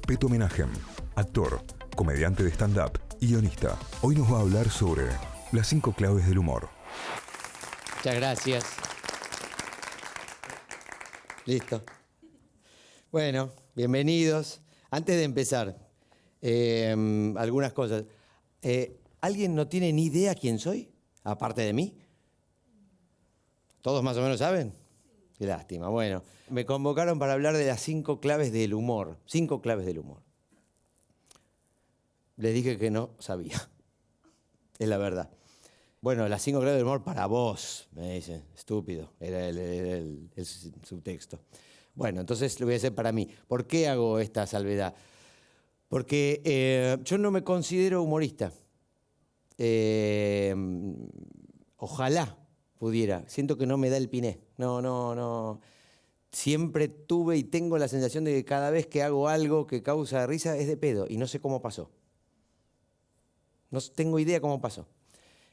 Peto Menahem, actor, comediante de stand-up y guionista. Hoy nos va a hablar sobre las 5 claves del humor. Muchas gracias. Listo. Bueno, bienvenidos. Antes de empezar, algunas cosas. ¿Alguien no tiene ni idea quién soy, aparte de mí? ¿Todos más o menos saben? Qué lástima. Bueno, me convocaron para hablar de las 5 claves del humor. 5 claves del humor. Les dije que no sabía. Es la verdad. Bueno, las 5 claves del humor para vos, me dicen. Estúpido. Era el subtexto. Bueno, entonces lo voy a hacer para mí. ¿Por qué hago esta salvedad? Porque yo no me considero humorista. Ojalá pudiera. Siento que no me da el piné. No. Siempre tuve y tengo la sensación de que cada vez que hago algo que causa risa es de pedo y no sé cómo pasó. No tengo idea cómo pasó.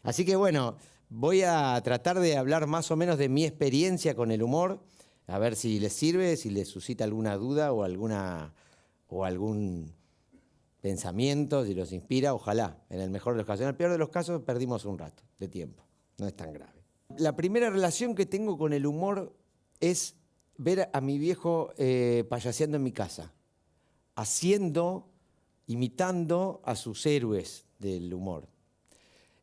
Así que bueno, voy a tratar de hablar más o menos de mi experiencia con el humor, a ver si les sirve, si les suscita alguna duda o algún pensamiento, si los inspira, ojalá. En el mejor de los casos. En el peor de los casos perdimos un rato de tiempo. No es tan grave. La primera relación que tengo con el humor es ver a mi viejo payaseando en mi casa, imitando a sus héroes del humor.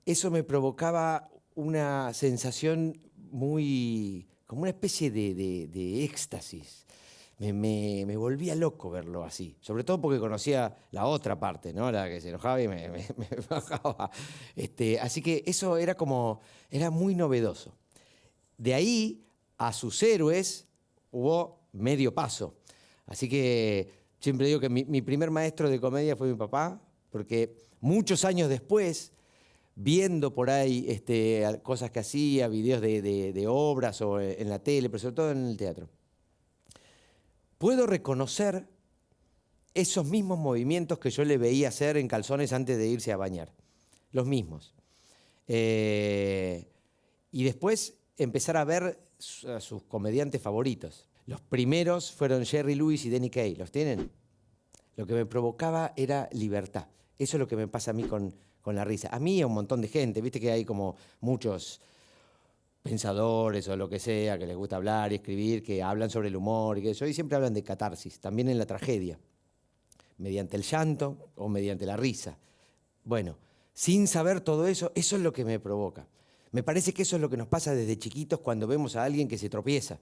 Eso me provocaba una sensación como una especie de éxtasis. Me volvía loco verlo así, sobre todo porque conocía la otra parte, ¿no? La que se enojaba y me bajaba. Así que eso era muy novedoso. De ahí a sus héroes hubo medio paso. Así que siempre digo que mi primer maestro de comedia fue mi papá, porque muchos años después, viendo por ahí cosas que hacía, videos de obras o en la tele, pero sobre todo en el teatro, puedo reconocer esos mismos movimientos que yo le veía hacer en calzones antes de irse a bañar. Los mismos. Y después empezar a ver a sus comediantes favoritos. Los primeros fueron Jerry Lewis y Danny Kaye. ¿Los tienen? Lo que me provocaba era libertad. Eso es lo que me pasa a mí con la risa. A mí y a un montón de gente. Viste que hay como muchos pensadores o lo que sea, que les gusta hablar y escribir, que hablan sobre el humor y eso, y siempre hablan de catarsis, también en la tragedia, mediante el llanto o mediante la risa. Bueno, sin saber todo eso, eso es lo que me provoca. Me parece que eso es lo que nos pasa desde chiquitos cuando vemos a alguien que se tropieza.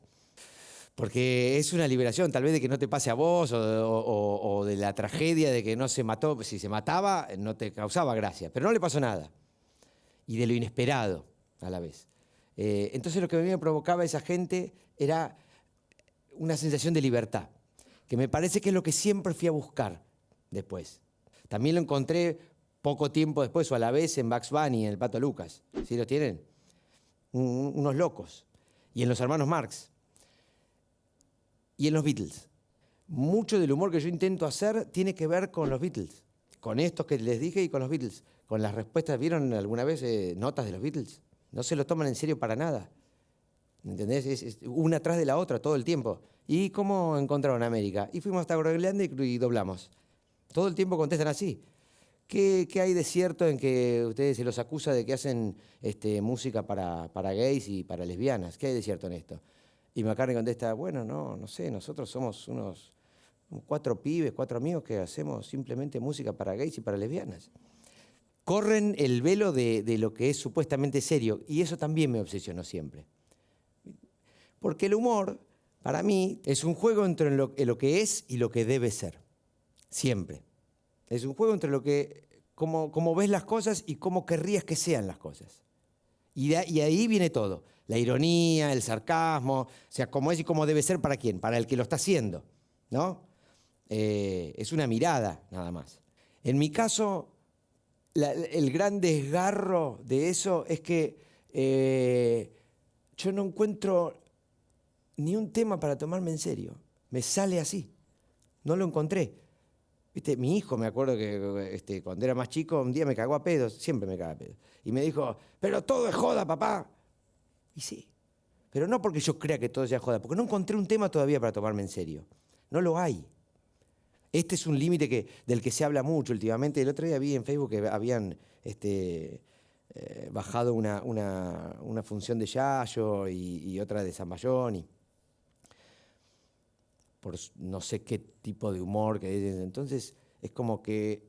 Porque es una liberación, tal vez de que no te pase a vos o de la tragedia de que no se mató. Si se mataba, no te causaba gracia, pero no le pasó nada. Y de lo inesperado a la vez. Entonces lo que a mí me provocaba esa gente era una sensación de libertad, que me parece que es lo que siempre fui a buscar después. También lo encontré poco tiempo después o a la vez en Bugs Bunny, en el Pato Lucas. ¿Sí lo tienen? Unos locos. Y en los hermanos Marx. Y en los Beatles. Mucho del humor que yo intento hacer tiene que ver con los Beatles. Con estos que les dije y con los Beatles. Con las respuestas, ¿vieron alguna vez notas de los Beatles? No se lo toman en serio para nada. ¿Entendés? Es una tras de la otra todo el tiempo. ¿Y cómo encontraron América? Y fuimos hasta Groenlandia y doblamos. Todo el tiempo contestan así. ¿Qué hay de cierto en que ustedes se los acusa de que hacen música para gays y para lesbianas? ¿Qué hay de cierto en esto? Y McCartney contesta, bueno, no sé, nosotros somos unos 4 pibes, 4 amigos que hacemos simplemente música para gays y para lesbianas. Corren el velo de lo que es supuestamente serio, y eso también me obsesionó siempre. Porque el humor, para mí, es un juego entre lo que es y lo que debe ser. Siempre. Es un juego entre cómo ves las cosas y cómo querrías que sean las cosas. Y ahí viene todo. La ironía, el sarcasmo, o sea, cómo es y cómo debe ser para quién, para el que lo está haciendo, ¿no? Es una mirada, nada más. En mi caso, el gran desgarro de eso es que yo no encuentro ni un tema para tomarme en serio. Me sale así. No lo encontré. ¿Viste? Mi hijo, me acuerdo que cuando era más chico, un día me cagó a pedos, siempre me caga a pedos. Y me dijo, pero todo es joda, papá. Y sí, pero no porque yo crea que todo sea joda, porque no encontré un tema todavía para tomarme en serio. No lo hay. Este es un límite del que se habla mucho últimamente. El otro día vi en Facebook que habían bajado una función de Yayo y otra de Zamballón, y por no sé qué tipo de humor que dicen. Entonces es como que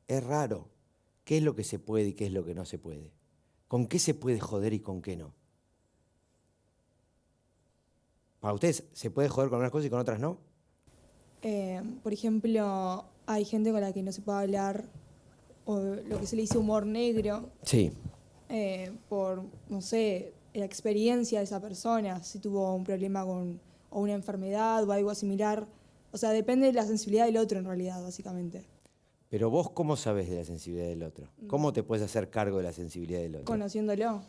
es raro qué es lo que se puede y qué es lo que no se puede. ¿Con qué se puede joder y con qué no? Para ustedes, ¿se puede joder con unas cosas y con otras no? Por ejemplo, hay gente con la que no se puede hablar, o lo que se le dice humor negro, Sí. por, no sé, la experiencia de esa persona, si tuvo un problema o una enfermedad o algo similar. O sea, depende de la sensibilidad del otro en realidad, básicamente. Pero vos, ¿cómo sabés de la sensibilidad del otro? ¿Cómo te puedes hacer cargo de la sensibilidad del otro? Conociéndolo.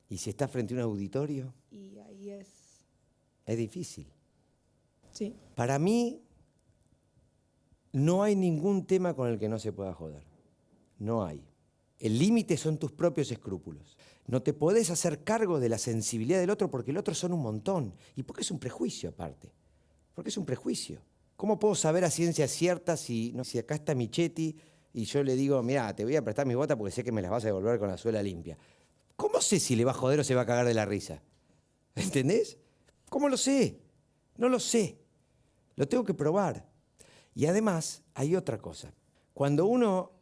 ¿Y si estás frente a un auditorio? Y ahí es... Es difícil. Sí. Para mí, no hay ningún tema con el que no se pueda joder. No hay. El límite son tus propios escrúpulos. No te podés hacer cargo de la sensibilidad del otro porque el otro son un montón. ¿Y por qué es un prejuicio aparte? Porque es un prejuicio. ¿Cómo puedo saber a ciencia cierta si acá está Michetti y yo le digo, mira, te voy a prestar mis botas porque sé que me las vas a devolver con la suela limpia? ¿Cómo sé si le va a joder o se va a cagar de la risa? ¿Entendés? ¿Cómo lo sé? No lo sé. Lo tengo que probar. Y además hay otra cosa. Cuando uno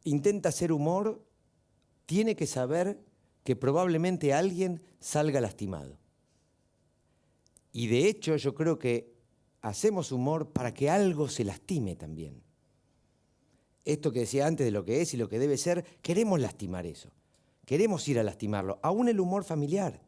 intenta hacer humor, tiene que saber que probablemente alguien salga lastimado. Y de hecho yo creo que hacemos humor para que algo se lastime también. Esto que decía antes de lo que es y lo que debe ser, queremos lastimar eso. Queremos ir a lastimarlo. Aún el humor familiar,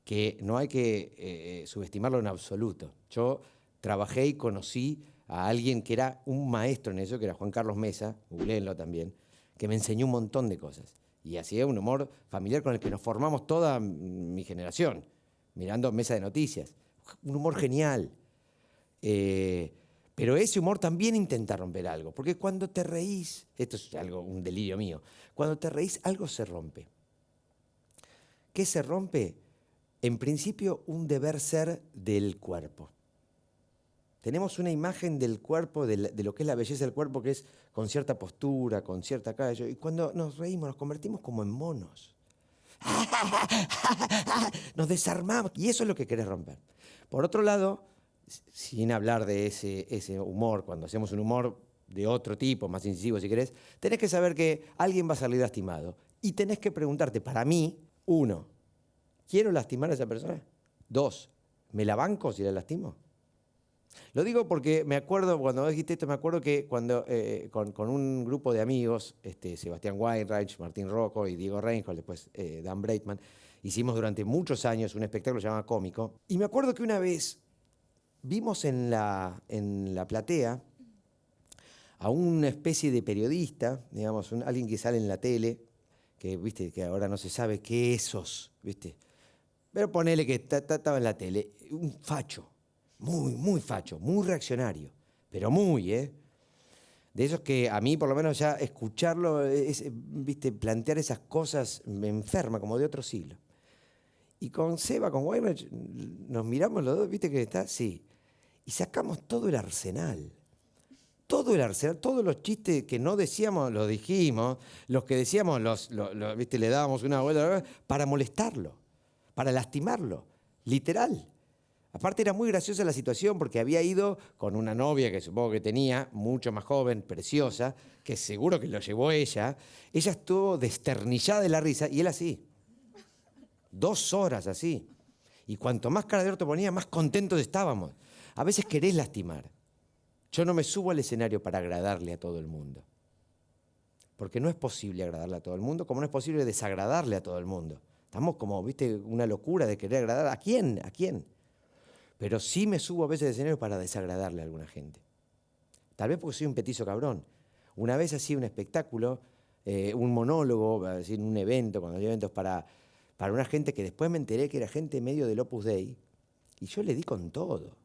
que no hay que subestimarlo en absoluto. Yo trabajé y conocí a alguien que era un maestro en eso, que era Juan Carlos Mesa, googleenlo también, que me enseñó un montón de cosas. Y hacía un humor familiar con el que nos formamos toda mi generación, mirando Mesa de Noticias. Un humor genial. Pero ese humor también intenta romper algo, porque cuando te reís, esto es un delirio mío, cuando te reís algo se rompe. ¿Qué se rompe? En principio, un deber ser del cuerpo. Tenemos una imagen del cuerpo, de lo que es la belleza del cuerpo, que es con cierta postura, con cierta callo, y cuando nos reímos nos convertimos como en monos. Nos desarmamos, y eso es lo que querés romper. Por otro lado, sin hablar de ese humor, cuando hacemos un humor de otro tipo, más incisivo si querés, tenés que saber que alguien va a salir lastimado. Y tenés que preguntarte, para mí, 1, ¿quiero lastimar a esa persona? 2, ¿me la banco si la lastimo? Lo digo porque me acuerdo, cuando dijiste esto, me acuerdo que cuando con un grupo de amigos, Sebastián Weinreich, Martín Rocco y Diego Reinhold, después Dan Breitman, hicimos durante muchos años un espectáculo llamado Cómico. Y me acuerdo que una vez vimos en la platea a una especie de periodista, digamos, alguien que sale en la tele, que viste que ahora no se sabe qué es esos, ¿viste? Pero ponele que estaba en la tele, un facho, muy facho, muy reaccionario, pero muy, ¿eh? De esos que a mí, por lo menos, ya escucharlo, viste, plantear esas cosas me enferma, como de otro siglo. Y con Seba, con Weinreich, nos miramos los dos, ¿viste que está? Sí. Y sacamos todo el arsenal. Todo el arsenal, todos los chistes que no decíamos, los dijimos. Los que decíamos, ¿viste? Le dábamos una vuelta para molestarlo, para lastimarlo, literal. Aparte era muy graciosa la situación porque había ido con una novia que supongo que tenía, mucho más joven, preciosa, que seguro que lo llevó ella. Ella estuvo desternillada de la risa y él así. 2 horas así. Y cuanto más cara de orto ponía, más contentos estábamos. A veces querés lastimar. Yo no me subo al escenario para agradarle a todo el mundo. Porque no es posible agradarle a todo el mundo, como no es posible desagradarle a todo el mundo. Estamos como, viste, una locura de querer agradar. ¿A quién? ¿A quién? Pero sí me subo a veces al escenario para desagradarle a alguna gente. Tal vez porque soy un petizo cabrón. Una vez hacía un espectáculo, un monólogo, un evento, cuando había eventos para una gente que después me enteré que era gente medio del Opus Dei, y yo le di con todo.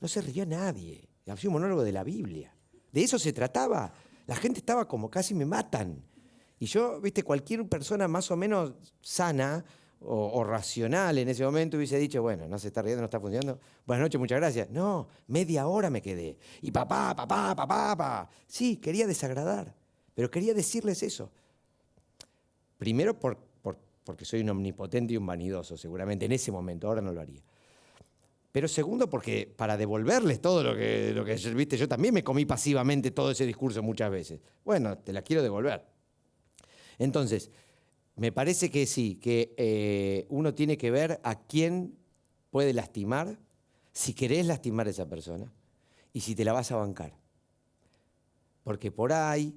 No se rió nadie. Hacía un monólogo de la Biblia. De eso se trataba. La gente estaba como casi me matan. Y yo, viste, cualquier persona más o menos sana o racional en ese momento hubiese dicho, bueno, no se está riendo, no está funcionando. Buenas noches, muchas gracias. No, media hora me quedé. Y papá. Sí, quería desagradar, pero quería decirles eso. Primero porque soy un omnipotente y un vanidoso, seguramente, en ese momento, ahora no lo haría. Pero segundo, porque para devolverles todo lo que viste, yo también me comí pasivamente todo ese discurso muchas veces. Bueno, te la quiero devolver. Entonces, me parece que sí, que uno tiene que ver a quién puede lastimar, si querés lastimar a esa persona y si te la vas a bancar. Porque por ahí,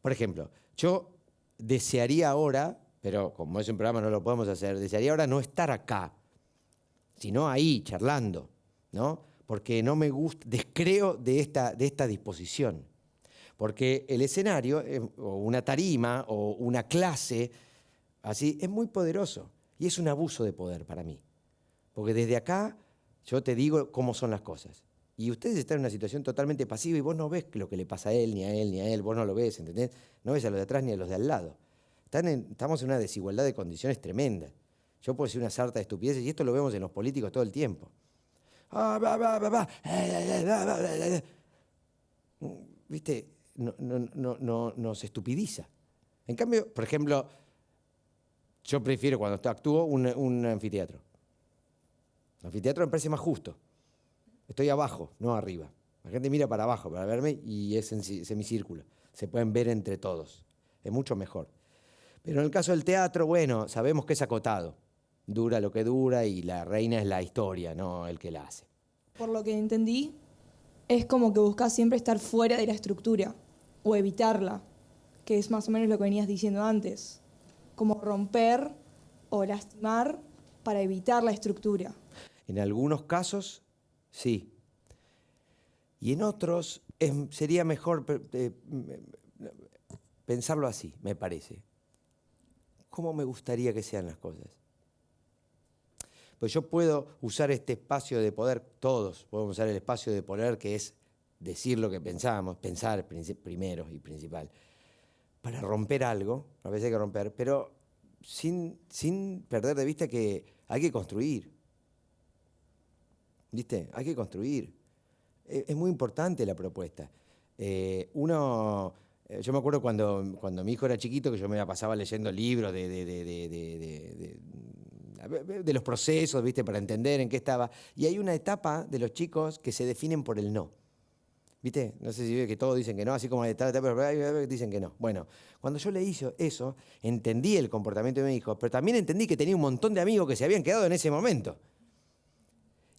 por ejemplo, yo desearía ahora, pero como es un programa no lo podemos hacer, desearía ahora no estar acá, sino ahí, charlando, ¿no? Porque no me gusta, descreo de esta disposición. Porque el escenario, o una tarima, o una clase, así, es muy poderoso. Y es un abuso de poder para mí. Porque desde acá yo te digo cómo son las cosas. Y ustedes están en una situación totalmente pasiva y vos no ves lo que le pasa a él, ni a él, ni a él. Vos no lo ves, ¿entendés? No ves a los de atrás ni a los de al lado. Estamos en una desigualdad de condiciones tremenda. Yo puedo decir una sarta de estupideces y esto lo vemos en los políticos todo el tiempo. ¿Viste? Nos estupidiza. En cambio, por ejemplo, yo prefiero cuando actúo un anfiteatro. El anfiteatro me parece más justo. Estoy abajo, no arriba. La gente mira para abajo para verme y es en semicírculo. Se pueden ver entre todos. Es mucho mejor. Pero en el caso del teatro, bueno, sabemos que es acotado. Dura lo que dura y la reina es la historia, no el que la hace. Por lo que entendí, es como que buscas siempre estar fuera de la estructura o evitarla, que es más o menos lo que venías diciendo antes. Como romper o lastimar para evitar la estructura. En algunos casos, sí. Y en otros sería mejor pensarlo así, me parece. ¿Cómo me gustaría que sean las cosas? Pues yo puedo usar este espacio de poder, todos podemos usar el espacio de poder que es decir lo que pensamos, pensar primero y principal, para romper algo, a veces hay que romper, pero sin perder de vista que hay que construir. ¿Viste? Hay que construir. Es muy importante la propuesta. Yo me acuerdo cuando mi hijo era chiquito que yo me la pasaba leyendo libros de los procesos, ¿viste? Para entender en qué estaba. Y hay una etapa de los chicos que se definen por el no. ¿Viste? No sé si ve que todos dicen que no, así como hay tal etapa, pero dicen que no. Bueno, cuando yo leí eso, entendí el comportamiento de mi hijo, pero también entendí que tenía un montón de amigos que se habían quedado en ese momento.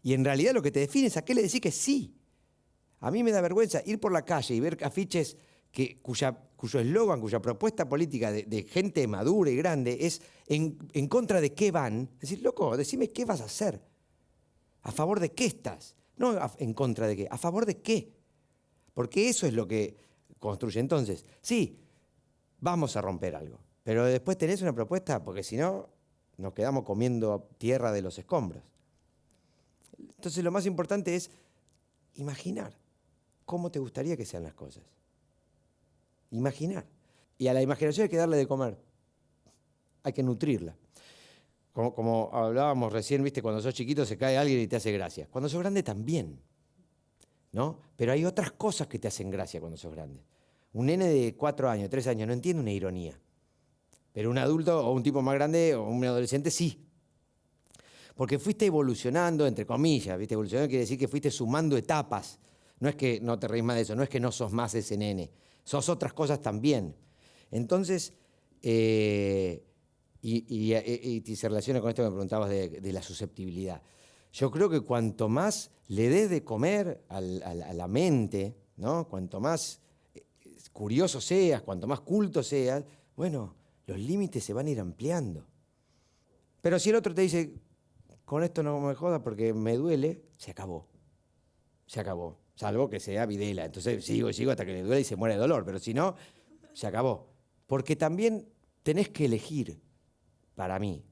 Y en realidad lo que te define es a qué le decís que sí. A mí me da vergüenza ir por la calle y ver afiches cuyo eslogan, cuya propuesta política de gente madura y grande es en contra de qué van. Decir, loco, decime qué vas a hacer. ¿A favor de qué estás? No en contra de qué, a favor de qué. Porque eso es lo que construye. Entonces, sí, vamos a romper algo. Pero después tenés una propuesta, porque si no, nos quedamos comiendo tierra de los escombros. Entonces lo más importante es imaginar cómo te gustaría que sean las cosas. Imaginar. Y a la imaginación hay que darle de comer. Hay que nutrirla. Como hablábamos recién, ¿viste? Cuando sos chiquito se cae alguien y te hace gracia. Cuando sos grande también, ¿no? Pero hay otras cosas que te hacen gracia cuando sos grande. Un nene de 4 años, 3 años no entiende una ironía. Pero un adulto o un tipo más grande o un adolescente sí. Porque fuiste evolucionando, entre comillas, ¿viste? Evolucionando quiere decir que fuiste sumando etapas. No es que no te reís más de eso, no es que no sos más ese nene. Sos otras cosas también. Entonces, y se relaciona con esto que me preguntabas de la susceptibilidad. Yo creo que cuanto más le des de comer a la mente, ¿no? Cuanto más curioso seas, cuanto más culto seas, bueno, los límites se van a ir ampliando. Pero si el otro te dice, con esto no me jodas porque me duele, se acabó. Se acabó. Salvo que sea Videla. Entonces sigo hasta que le duele y se muere de dolor. Pero si no, se acabó. Porque también tenés que elegir, para mí,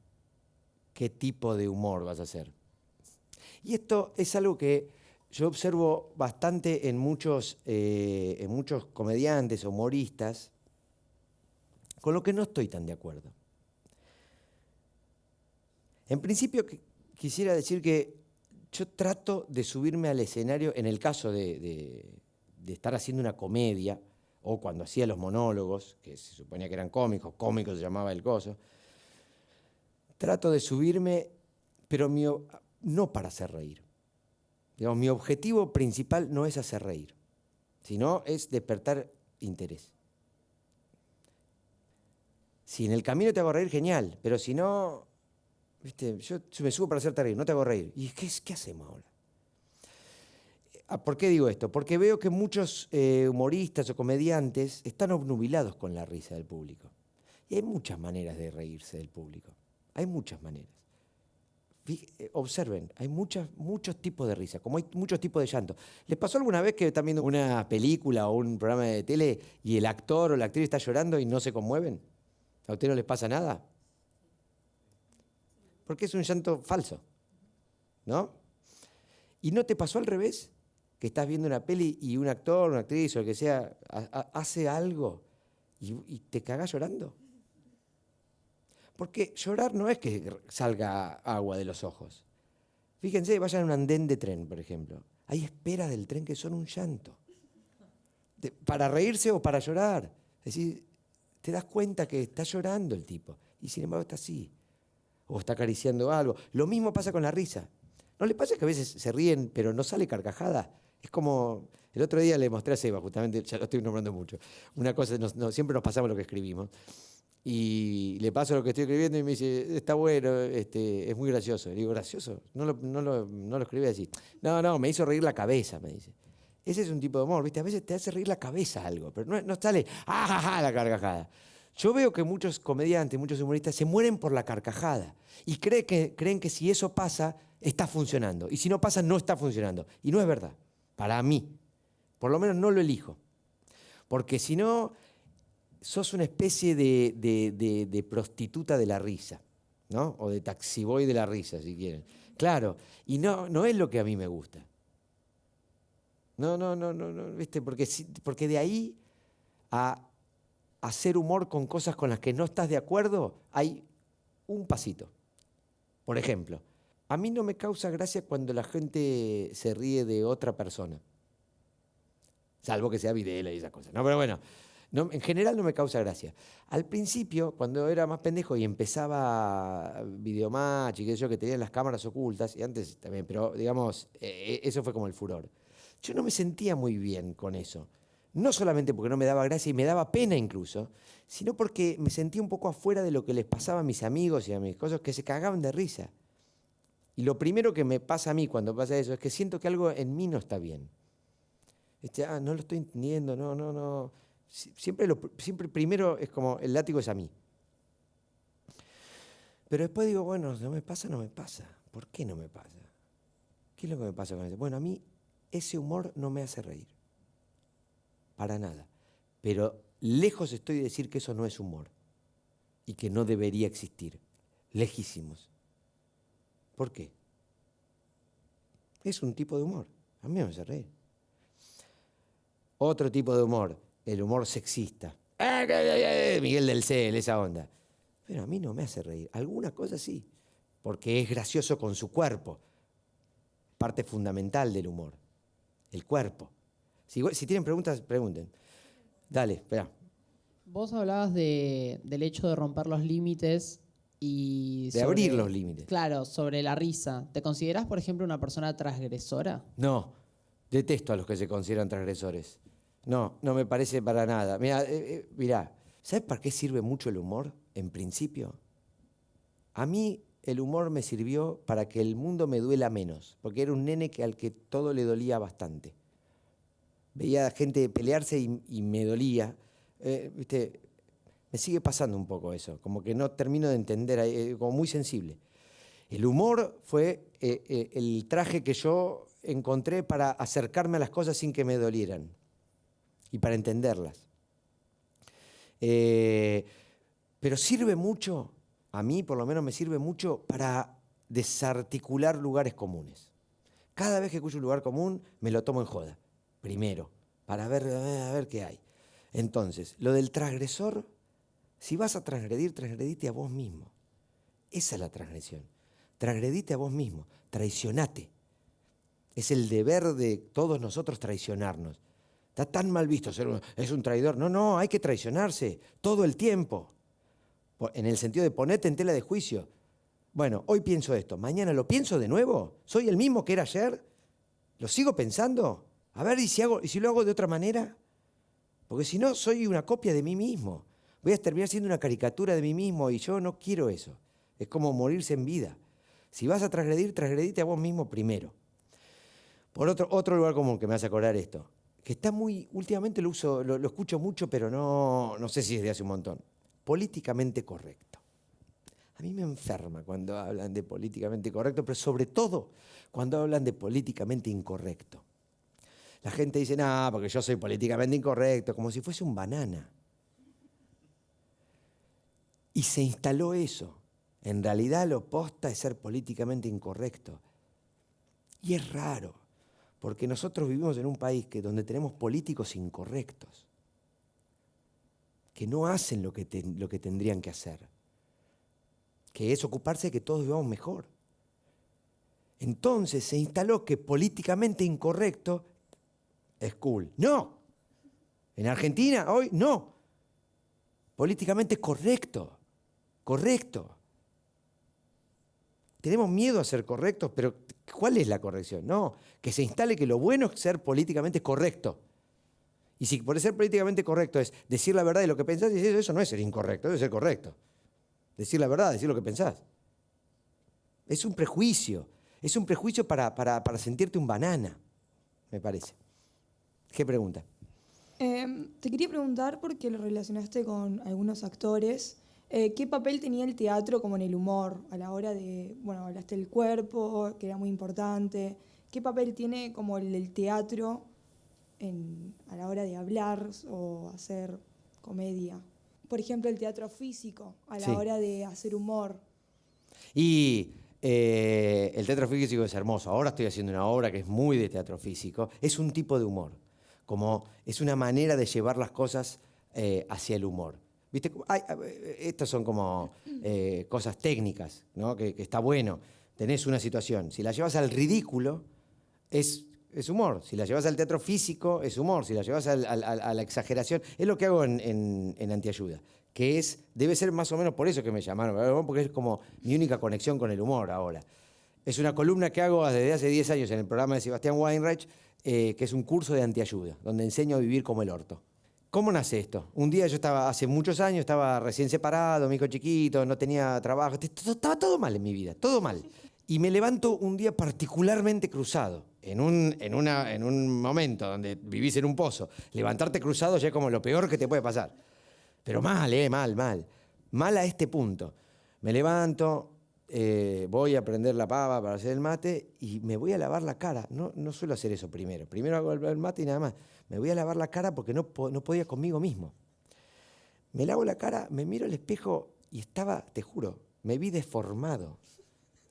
qué tipo de humor vas a hacer. Y esto es algo que yo observo bastante en muchos comediantes, humoristas, con lo que no estoy tan de acuerdo. En principio, quisiera decir que yo trato de subirme al escenario, en el caso de estar haciendo una comedia, o cuando hacía los monólogos, que se suponía que eran cómicos se llamaba el coso, trato de subirme, pero no para hacer reír. Digamos, mi objetivo principal no es hacer reír, sino es despertar interés. Si en el camino te hago reír, genial, pero si no, ¿viste? Yo me subo para hacerte reír, no te hago reír. ¿Y qué hacemos ahora? ¿Por qué digo esto? Porque veo que muchos humoristas o comediantes están obnubilados con la risa del público. Y hay muchas maneras de reírse del público. Hay muchas maneras. Observen, hay muchos tipos de risa, como hay muchos tipos de llanto. ¿Les pasó alguna vez que están viendo una película o un programa de tele y el actor o la actriz está llorando y no se conmueven? ¿A ustedes no les pasa nada? Porque es un llanto falso, ¿no? ¿Y no te pasó al revés? Que estás viendo una peli y un actor, una actriz o lo que sea, hace algo y te cagás llorando. Porque llorar no es que salga agua de los ojos. Fíjense, vayan a un andén de tren, por ejemplo. Hay esperas del tren que son un llanto. Para reírse o para llorar. Es decir, te das cuenta que está llorando el tipo y sin embargo está así. O está acariciando algo. Lo mismo pasa con la risa. ¿No les pasa que a veces se ríen pero no sale carcajada? Es como, el otro día le mostré a Seba, justamente, ya lo estoy nombrando mucho, una cosa, siempre nos pasamos lo que escribimos. Y le paso lo que estoy escribiendo y me dice, está bueno, es muy gracioso. Le digo, ¿gracioso? No lo escribí así. No, me hizo reír la cabeza, me dice. Ese es un tipo de humor, ¿viste? A veces te hace reír la cabeza algo, pero no sale, la carcajada. Yo veo que muchos comediantes, muchos humoristas se mueren por la carcajada y creen que si eso pasa, está funcionando. Y si no pasa, no está funcionando. Y no es verdad. Para mí. Por lo menos no lo elijo. Porque si no, sos una especie de prostituta de la risa, ¿no? O de taxiboy de la risa, si quieren. Claro, y no es lo que a mí me gusta. No, ¿viste? Porque de ahí a hacer humor con cosas con las que no estás de acuerdo, hay un pasito. Por ejemplo, a mí no me causa gracia cuando la gente se ríe de otra persona. Salvo que sea Videla y esas cosas. No, pero bueno, en general no me causa gracia. Al principio, cuando era más pendejo y empezaba Videomatch y qué sé yo, que tenían las cámaras ocultas, y antes también, pero digamos, eso fue como el furor. Yo no me sentía muy bien con eso. No solamente porque no me daba gracia y me daba pena incluso, sino porque me sentía un poco afuera de lo que les pasaba a mis amigos y a mis cosas, que se cagaban de risa. Y lo primero que me pasa a mí cuando pasa eso es que siento que algo en mí no está bien. No lo estoy entendiendo, no. Siempre primero es como el látigo es a mí. Pero después digo, bueno, no me pasa. ¿Por qué no me pasa? ¿Qué es lo que me pasa con eso? Bueno, a mí ese humor no me hace reír. Para nada. Pero lejos estoy de decir que eso no es humor y que no debería existir. Lejísimos. ¿Por qué? Es un tipo de humor. A mí me hace reír. Otro tipo de humor, el humor sexista. Miguel del Cel, esa onda. Pero a mí no me hace reír. Algunas cosas sí, porque es gracioso con su cuerpo. Parte fundamental del humor. El cuerpo. Si tienen preguntas, pregunten. Dale, espera. Vos hablabas del hecho de romper los límites y de abrir los límites. Claro, sobre la risa. ¿Te considerás, por ejemplo, una persona transgresora? No, detesto a los que se consideran transgresores. No me parece para nada. Mirá, ¿sabes para qué sirve mucho el humor, en principio? A mí el humor me sirvió para que el mundo me duela menos, porque era un nene al que todo le dolía bastante. Veía a gente pelearse y me dolía. ¿Viste? Me sigue pasando un poco eso, como que no termino de entender, como muy sensible. El humor fue el traje que yo encontré para acercarme a las cosas sin que me dolieran y para entenderlas. Pero sirve mucho, a mí por lo menos me sirve mucho para desarticular lugares comunes. Cada vez que escucho un lugar común, me lo tomo en joda, primero, para ver, a ver qué hay. Entonces, lo del transgresor, si vas a transgredir, transgredite a vos mismo. Esa es la transgresión. Transgredite a vos mismo, traicionate. Es el deber de todos nosotros traicionarnos. Está tan mal visto es un traidor. No, no, hay que traicionarse todo el tiempo. En el sentido de ponerte en tela de juicio. Bueno, hoy pienso esto, mañana lo pienso de nuevo. ¿Soy el mismo que era ayer? ¿Lo sigo pensando? A ver, ¿y si lo hago de otra manera? Porque si no, soy una copia de mí mismo. Voy a terminar siendo una caricatura de mí mismo y yo no quiero eso. Es como morirse en vida. Si vas a transgredir, transgredite a vos mismo primero. Por otro lugar común que me hace acordar esto, que está muy, últimamente lo escucho mucho, pero no sé si desde hace un montón. Políticamente correcto. A mí me enferma cuando hablan de políticamente correcto, pero sobre todo cuando hablan de políticamente incorrecto. La gente dice, no, porque yo soy políticamente incorrecto, como si fuese un banana. Y se instaló eso. En realidad lo posta es ser políticamente incorrecto. Y es raro, porque nosotros vivimos en un país donde tenemos políticos incorrectos, que no hacen lo que tendrían que hacer, que es ocuparse de que todos vivamos mejor. Entonces se instaló que políticamente incorrecto es cool. No. En Argentina hoy no. Políticamente correcto. Correcto. Tenemos miedo a ser correctos, pero ¿cuál es la corrección? No, que se instale que lo bueno es ser políticamente correcto. Y si por ser políticamente correcto es decir la verdad de lo que pensás, eso no es ser incorrecto, eso es ser correcto. Decir la verdad, decir lo que pensás. Es un prejuicio. Es un prejuicio para sentirte un banana, me parece. ¿Qué pregunta? Te quería preguntar, porque lo relacionaste con algunos actores, ¿qué papel tenía el teatro como en el humor a la hora de, bueno, hablaste del cuerpo, que era muy importante? ¿Qué papel tiene como el teatro a la hora de hablar o hacer comedia? Por ejemplo, el teatro físico a la hora de hacer humor. Y el teatro físico es hermoso. Ahora estoy haciendo una obra que es muy de teatro físico. Es un tipo de humor. Como es una manera de llevar las cosas hacia el humor. ¿Viste? Estas son como cosas técnicas, ¿no? Que está bueno. Tenés una situación. Si la llevas al ridículo, es humor. Si la llevas al teatro físico, es humor. Si la llevas a la exageración, es lo que hago en Antiayuda. Que debe ser más o menos por eso que me llamaron, porque es como mi única conexión con el humor ahora. Es una columna que hago desde hace 10 años en el programa de Sebastián Weinreich, que es un curso de antiayuda, donde enseño a vivir como el orto. ¿Cómo nace esto? Un día yo hace muchos años, estaba recién separado, mi hijo chiquito, no tenía trabajo, estaba todo mal en mi vida, todo mal. Y me levanto un día particularmente cruzado, en un momento donde vivís en un pozo. Levantarte cruzado ya es como lo peor que te puede pasar. Pero mal, mal. Mal a este punto. Me levanto, voy a prender la pava para hacer el mate y me voy a lavar la cara. No suelo hacer eso primero. Primero hago el mate y nada más. Me voy a lavar la cara porque no podía conmigo mismo. Me lavo la cara, me miro al espejo y estaba, te juro, me vi deformado.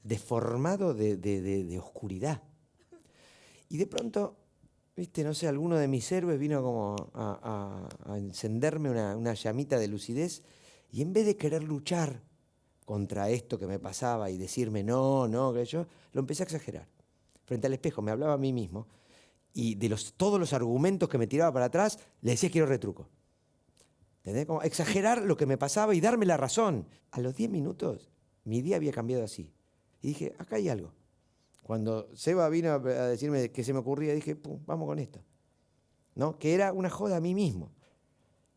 Deformado de oscuridad. Y de pronto, viste, no sé, alguno de mis héroes vino como a encenderme una llamita de lucidez y en vez de querer luchar contra esto que me pasaba y decirme no, que yo, lo empecé a exagerar. Frente al espejo me hablaba a mí mismo y de todos los argumentos que me tiraba para atrás, le decía quiero retruco. ¿Entendés? Como exagerar lo que me pasaba y darme la razón. A los 10 minutos, mi día había cambiado así. Y dije, acá hay algo. Cuando Seba vino a decirme qué se me ocurría, dije, pum, vamos con esto. ¿No? Que era una joda a mí mismo.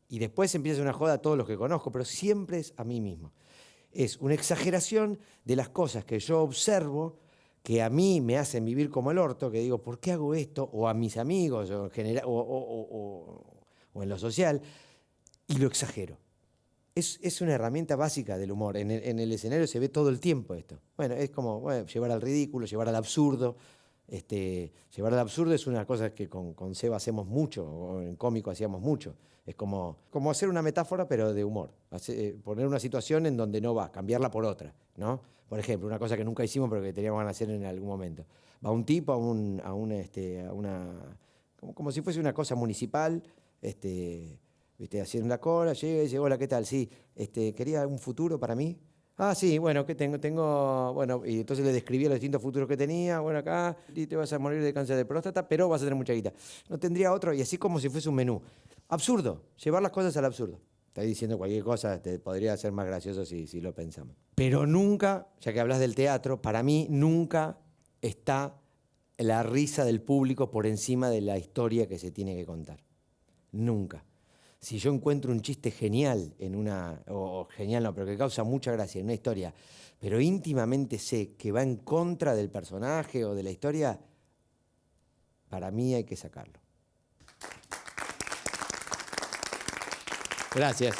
Y después empieza una joda a todos los que conozco, pero siempre es a mí mismo. Es una exageración de las cosas que yo observo, que a mí me hacen vivir como el orto, que digo, ¿por qué hago esto? O a mis amigos, o en lo social, y lo exagero. Es una herramienta básica del humor. En el escenario se ve todo el tiempo esto. Bueno, es como llevar al ridículo, llevar al absurdo. Llevar al absurdo es una cosa que con Seba hacemos mucho, o en cómico hacíamos mucho. Es como hacer una metáfora, pero de humor. Poner una situación en donde no va, cambiarla por otra, ¿no? Por ejemplo, una cosa que nunca hicimos pero que teníamos ganas de hacer en algún momento. Va un tipo a una como si fuese una cosa municipal, ¿viste? Haciendo la cola, llega y dice, hola, ¿qué tal? Sí, quería un futuro para mí. Ah, sí, bueno, ¿qué tengo? Bueno, y entonces le describía los distintos futuros que tenía. Bueno, acá y te vas a morir de cáncer de próstata, pero vas a tener mucha guita. No tendría otro, y así como si fuese un menú. Absurdo, llevar las cosas al absurdo. Estoy diciendo cualquier cosa, te podría ser más gracioso si lo pensamos. Pero nunca, ya que hablas del teatro, para mí nunca está la risa del público por encima de la historia que se tiene que contar. Nunca. Si yo encuentro un chiste genial o genial no, pero que causa mucha gracia en una historia, pero íntimamente sé que va en contra del personaje o de la historia, para mí hay que sacarlo. Gracias.